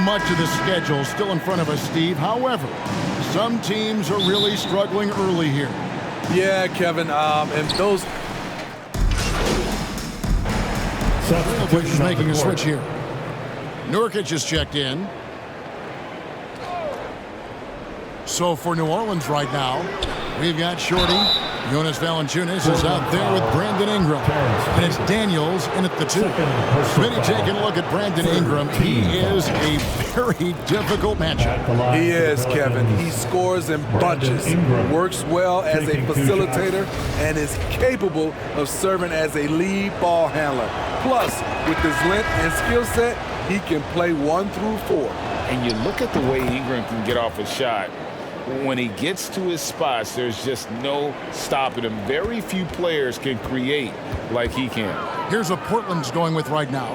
much of the schedule still in front of us, Steve. However, some teams are really struggling early here. Yeah, Kevin, and those... Substitution making a switch here. Nurkic is checked in. So for New Orleans right now, we've got Shorty. Jonas Valanciunas is out there with Brandon Ingram. And it's Daniels in at the 2. Smitty taking a look at Brandon Ingram. He is a very difficult matchup. He is, Kevin. He scores in bunches, works well as a facilitator, and is capable of serving as a lead ball handler. Plus, with his length and skill set, he can play 1 through 4. And you look at the way Ingram can get off a shot. When he gets to his spots, there's just no stopping him. Very few players can create like he can. Here's what Portland's going with right now.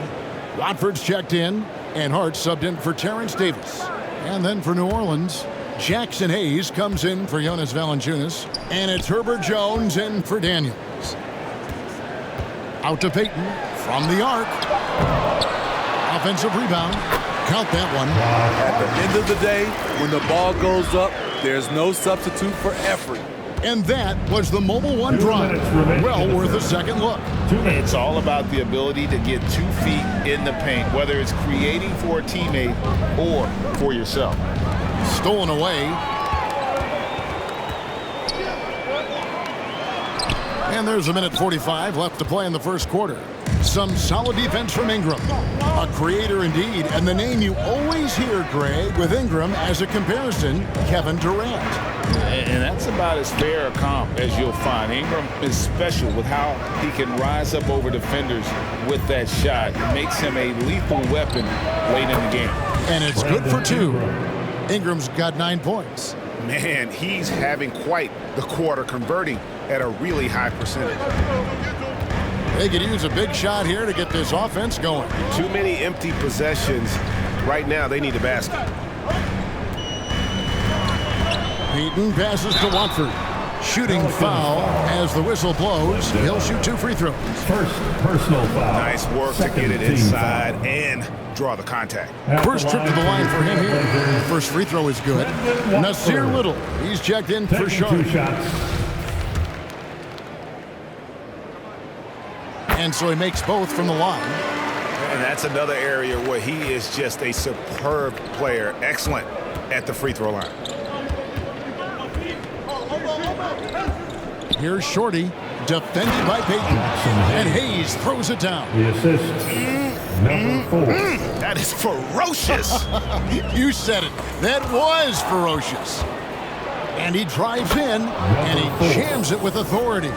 Watford's checked in, and Hart subbed in for Terrence Davis. And then for New Orleans, Jackson Hayes comes in for Jonas Valanciunas, and it's Herbert Jones in for Daniels. Out to Payton from the arc. Offensive rebound. Count that one. At the end of the day, when the ball goes up, there's no substitute for effort. And that was the Mobile One drive. Well worth a second look. It's all about the ability to get 2 feet in the paint, whether it's creating for a teammate or for yourself. Stolen away. And there's a minute 45 left to play in the first quarter. Some solid defense from Ingram. A creator indeed, and the name you always hear, Greg, with Ingram as a comparison, Kevin Durant. And that's about as fair a comp as you'll find. Ingram is special with how he can rise up over defenders with that shot. It makes him a lethal weapon late in the game. And it's good for 2. Ingram's got 9 points. Man, he's having quite the quarter, converting at a really high percentage. They could use a big shot here to get this offense going. Too many empty possessions. Right now, they need a basket. Payton passes to Watford. Shooting foul as the whistle blows. He'll shoot 2 free throws. First personal foul. Nice work to get it inside and draw the contact. First trip to the line for him here. First free throw is good. Nasir Little, he's checked in for Shawnn. 2 shots. And so he makes both from the line. And that's another area where he is just a superb player. Excellent at the free throw line. Here's Shorty, defended by Payton. And Hayes throws it down. The assist, number 4. That is ferocious. You said it. That was ferocious. And he drives in, and he jams it with authority.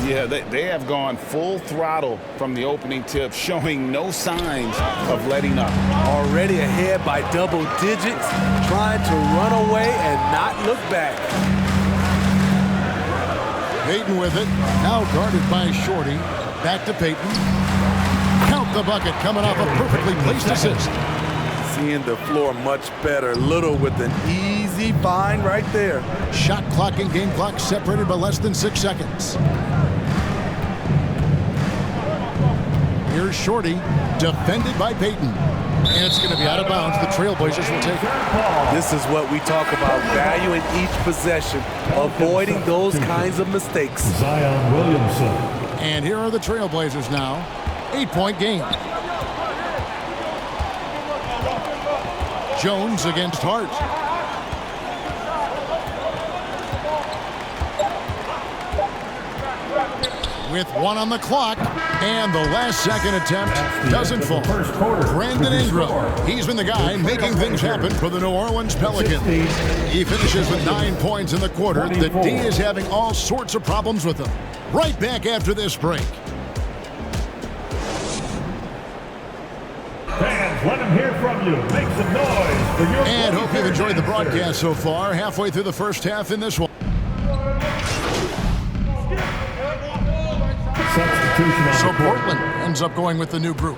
Yeah, they have gone full throttle from the opening tip, showing no signs of letting up. Already ahead by double digits, trying to run away and not look back. Payton with it, now guarded by Shorty. Back to Payton. Count the bucket, coming off a perfectly placed assist. Seeing the floor much better. Little with an easy find right there. Shot clock and game clock separated by less than 6 seconds. Here's Shorty, defended by Payton. And it's going to be out of bounds. The Trailblazers will take it. This is what we talk about, valuing each possession, avoiding those kinds of mistakes. Zion Williamson. And here are the Trailblazers now. 8-point game. Jones against Hart. With 1 on the clock, and the last second attempt doesn't fall. Brandon Ingram, he's been the guy making things happen for the New Orleans Pelicans. He finishes with 9 points in the quarter. The D is having all sorts of problems with him. Right back after this break. Fans, let them hear from you. Make some noise for your... And hope you've enjoyed the broadcast so far. Halfway through the first half in this one. So Portland ends up going with the new group.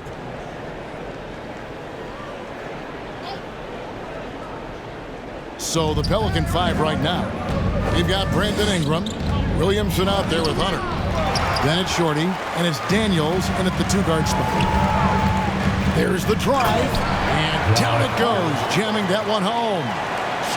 So the Pelican 5 right now. We've got Brandon Ingram, Williamson out there with Hunter. Then it's Shorty, and it's Daniels in at the 2-guard spot. There's the drive, and down it goes, jamming that one home.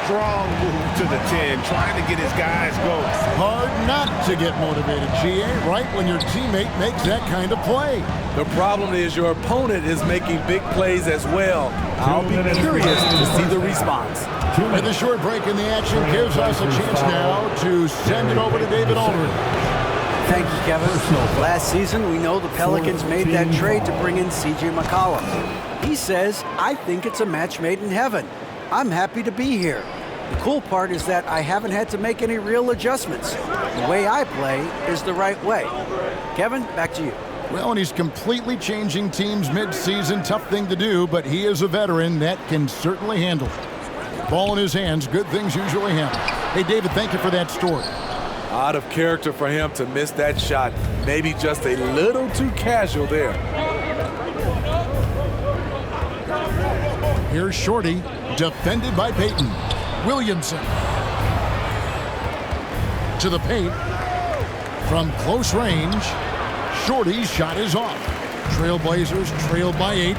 Strong move to the 10, trying to get his guys going. Hard not to get motivated, GA, right when your teammate makes that kind of play. The problem is your opponent is making big plays as well. I'll be curious to see the response. With a short break in the action gives us a chance now to send it over to David Aldridge. Thank you, Kevin. Last season, we know the Pelicans made that trade to bring in C.J. McCollum. He says, I think it's a match made in heaven. I'm happy to be here. The cool part is that I haven't had to make any real adjustments. The way I play is the right way. Kevin, back to you. Well, and he's completely changing teams mid-season. Tough thing to do, but he is a veteran that can certainly handle it. Ball in his hands, good things usually happen. Hey, David, thank you for that story. Out of character for him to miss that shot. Maybe just a little too casual there. Here's Shorty, defended by Payton. Williamson to the paint. From close range, Shorty's shot is off. Trailblazers trailed by 8.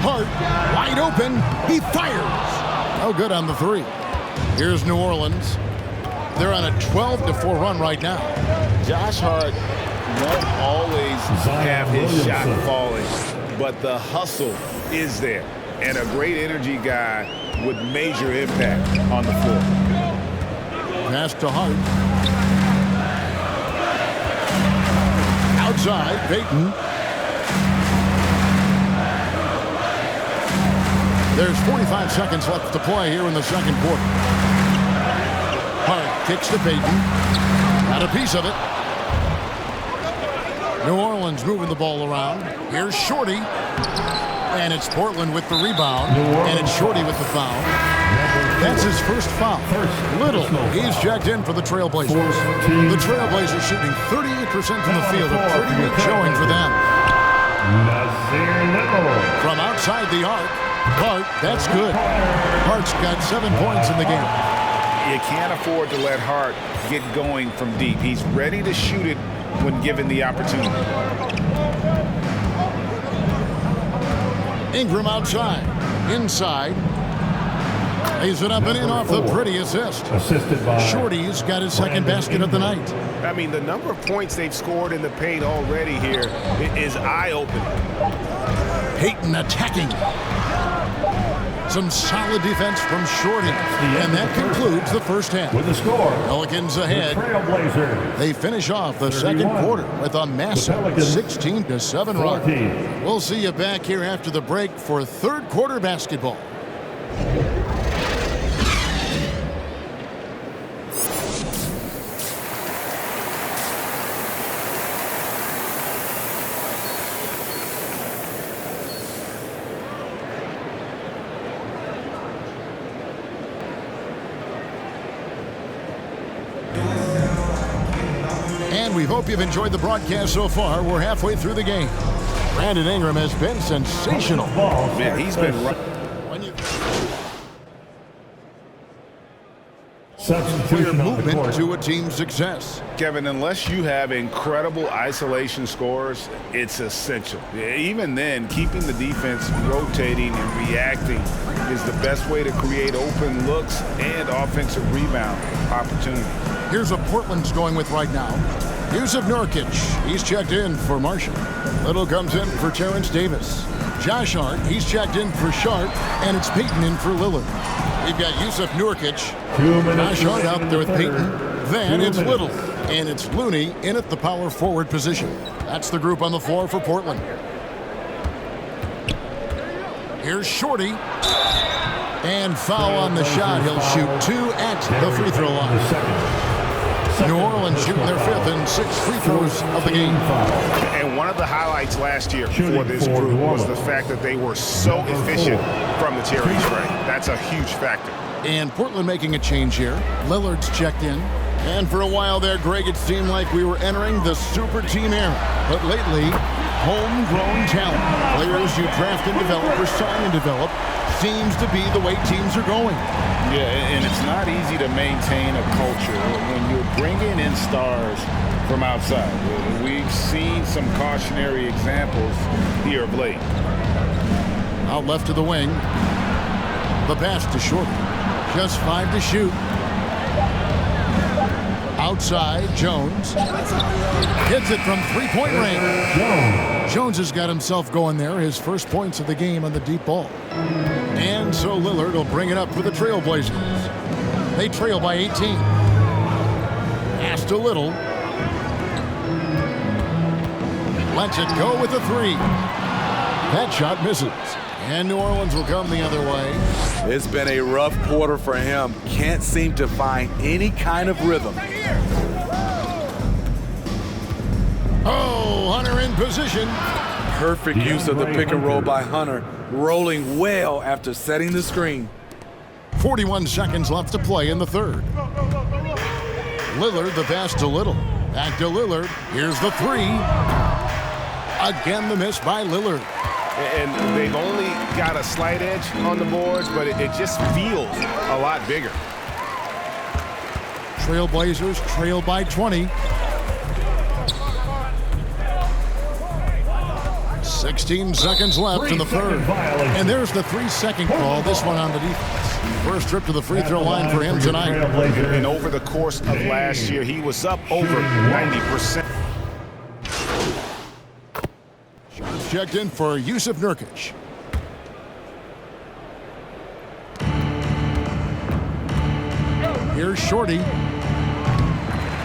Hart, wide open, he fires. Oh, good on the 3. Here's New Orleans. They're on a 12-4 run right now. Josh Hart won't always have his shot falling, but the hustle is there. And a great energy guy with major impact on the floor. Pass to Hart. Outside, Payton. There's 45 seconds left to play here in the second quarter. Hart kicks to Payton. Got a piece of it. New Orleans moving the ball around. Here's Shorty. And it's Portland with the rebound. And it's Shorty with the foul. That's his first foul. Little, he's checked in for the Trailblazers. The Trailblazers shooting 38% from the field. A pretty good showing for them. From outside the arc, Hart, that's good. Hart's got 7 points in the game. You can't afford to let Hart get going from deep. He's ready to shoot it when given the opportunity. Ingram outside. Inside. Lays it up and in off the pretty assist. Assisted by Shorty's got his second basket of the night. I mean, the number of points they've scored in the paint already here is eye-opening. Payton attacking. Some solid defense from Shorty. And that concludes the first half. with the score. Pelicans ahead. Trailblazers. They finish off the second quarter with a massive 16-7 run. We'll see you back here after the break for third quarter basketball. And we hope you've enjoyed the broadcast so far. We're halfway through the game. Brandon Ingram has been sensational. Man, he's been right. Clear Substitution on the movement court. to a team's success. Kevin, unless you have incredible isolation scores, it's essential. Even then, keeping the defense rotating and reacting is the best way to create open looks and offensive rebound opportunities. Here's what Portland's going with right now. Yusuf Nurkic, he's checked in for Marshall. Little comes in for Terrence Davis. Josh Hart, he's checked in for Sharp, and it's Payton in for Lillard. We've got Yusuf Nurkic, Josh Hart out there with Payton. Then it's Little, and it's Looney in at the power forward position. That's the group on the floor for Portland. Here's Shorty. And foul on the shot. He'll shoot 2 at the free throw line. New Orleans shooting their 5th and 6th free throws of the game. And one of the highlights last year for this group was the fact that they were so efficient from the cherry tray. That's a huge factor. And Portland making a change here. Lillard's checked in. And for a while there, Greg, it seemed like we were entering the super team era. But lately, homegrown talent, players you draft and develop or sign and develop, seems to be the way teams are going. Yeah, and it's not easy to maintain a culture when you're bringing in stars from outside. We've seen some cautionary examples here of late. Out left to the wing. The pass to Shorty. Just 5 to shoot. Outside, Jones. Hits it from three-point range. Jones has got himself going there. His first points of the game on the deep ball. And so Lillard will bring it up for the Trailblazers. They trail by 18. Pass to Little. Lets it go with a three. That shot misses. And New Orleans will come the other way. It's been a rough quarter for him. Can't seem to find any kind of rhythm. Oh, Hunter in position. Perfect use of the pick and roll by Hunter, rolling well after setting the screen. 41 seconds left to play in the third. Lillard, the pass to Little. Back to Lillard. Here's the three. Again, the miss by Lillard. And they've only got a slight edge on the boards, but it just feels a lot bigger. Trailblazers trail by 20. 16 seconds left in the third. And there's the 3-second call, this one on the defense. First trip to the free throw line for him tonight. And over the course of last year, he was up over 90%. Checked in for Yusuf Nurkic. Here's Shorty.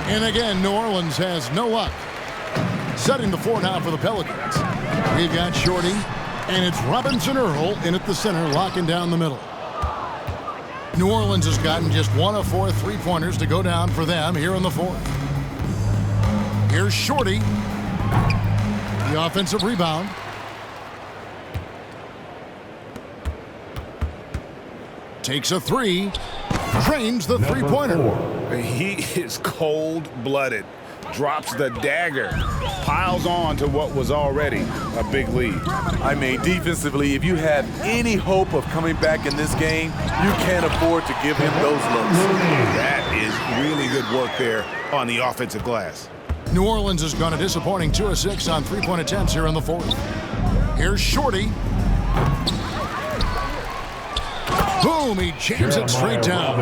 And again, New Orleans has no luck. Setting the floor now for the Pelicans. We've got Shorty, and it's Robinson Earl in at the center, locking down the middle. New Orleans has gotten just 1 of 4 three-pointers to go down for them here in the fourth. Here's Shorty. The offensive rebound. Takes a three. Drains the three-pointer. He is cold-blooded. Drops the dagger. Piles on to what was already a big lead. I mean, defensively, if you have any hope of coming back in this game, you can't afford to give him those looks. That is really good work there on the offensive glass. New Orleans has gone a disappointing 2 of 6 on three-point attempts here in the fourth. Here's Shorty. Boom, he jams it straight down.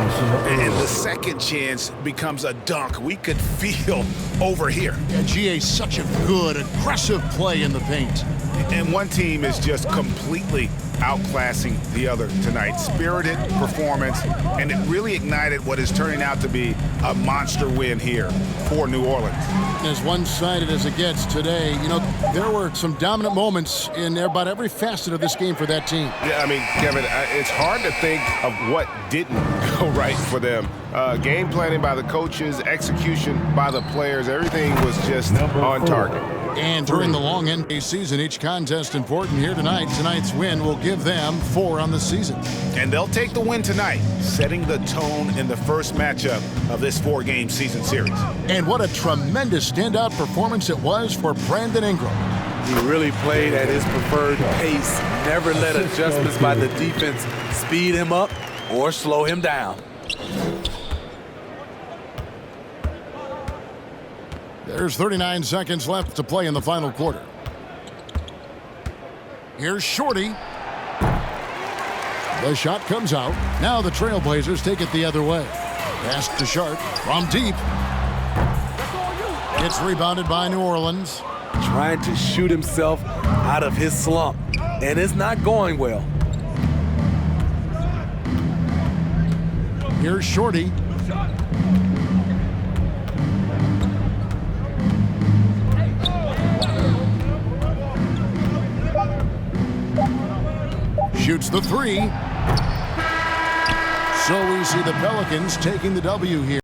And the second chance becomes a dunk. We could feel over here. And GA's such a good, aggressive play in the paint. And one team is just completely outclassing the other tonight. Spirited performance, and it really ignited what is turning out to be a monster win here for New Orleans. As one-sided as it gets today, you know, there were some dominant moments in about every facet of this game for that team. Yeah, I mean, Kevin, it's hard to think of what didn't go right for them. Game planning by the coaches, execution by the players, everything was just on target. And during the long NBA season, each contest important here tonight. Tonight's win will give them 4 on the season. And they'll take the win tonight, setting the tone in the first matchup of this 4-game season series. And what a tremendous standout performance it was for Brandon Ingram. He really played at his preferred pace, never let adjustments by the defense speed him up or slow him down. There's 39 seconds left to play in the final quarter. Here's Shorty. The shot comes out. Now the Trailblazers take it the other way. Pass to Sharp from deep. It's rebounded by New Orleans. Trying to shoot himself out of his slump, and it's not going well. Here's Shorty. Shoots the three. So we see the Pelicans taking the W here.